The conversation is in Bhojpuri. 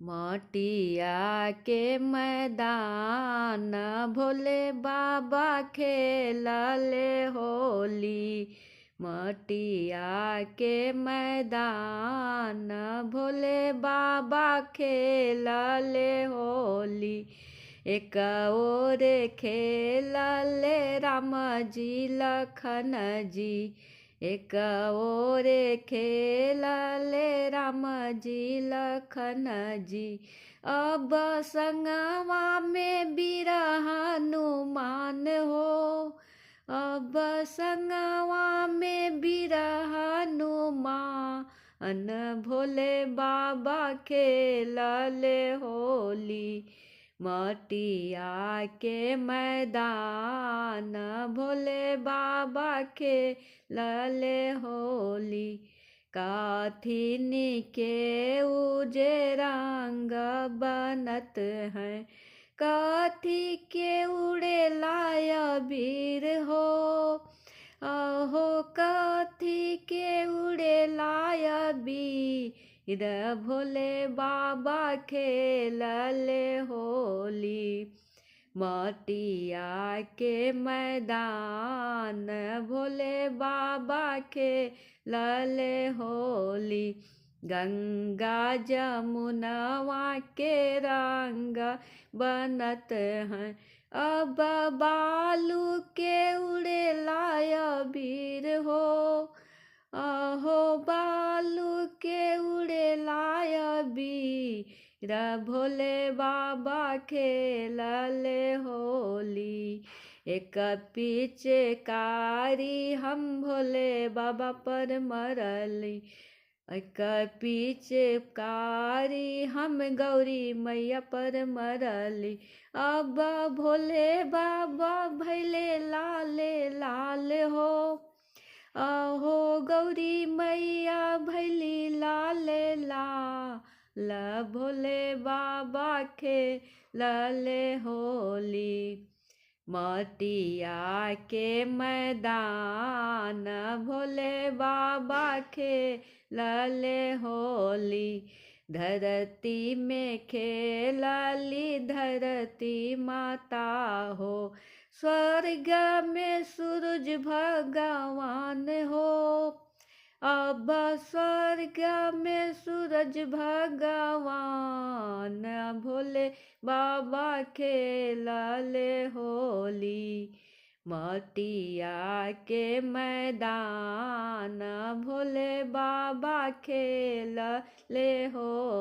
मटिया के मैदान भोले बाबा खेलले होली। मटिया के मैदान भोले बाबा खेलले होली। एक ओर खेलले राम जी लखन जी, एक ओर खेलले राम जी लखन जी। अब संगवा में वीर हनुमान हो, अब संगवा में वीर हनुमान भोले बाबा खेलले होली। मटिया के मैदान भोले बाबा खेलले होली। काथिनी के उजे रंग बनत हैं, कथी के उड़े लाय वीर हो। अहो कथी के उड़े लाय वीर भोले बाबा खेलले होली। मटिया के मैदान भोले बाबा खेलले होली। गंगा जमुनवा के रंग बनत हैं, अब बालू के उड़े लाय वीर हो। अहो बालू के उड़े लाय वीर भोले बाबा खेलले होली। एक पिचकारी हम भोले बाबा पर मरली, एक पिचकारी हम गौरी मैया पर मरली। अब भोले बाबा भैले लाले लाल हो, अहो गौरी मैया भैली लाले लाल भोले बाबा खेलले होली। मटिया के मैदान भोले बाबा खेलले होली। धरती में खेलली धरती माता हो, स्वर्ग में सूरज भगवान हो। अब स्वर्ग में सूरज भगवान भोले बाबा खेलले होली। मटिया के मैदान भोले बाबा खेलले हो।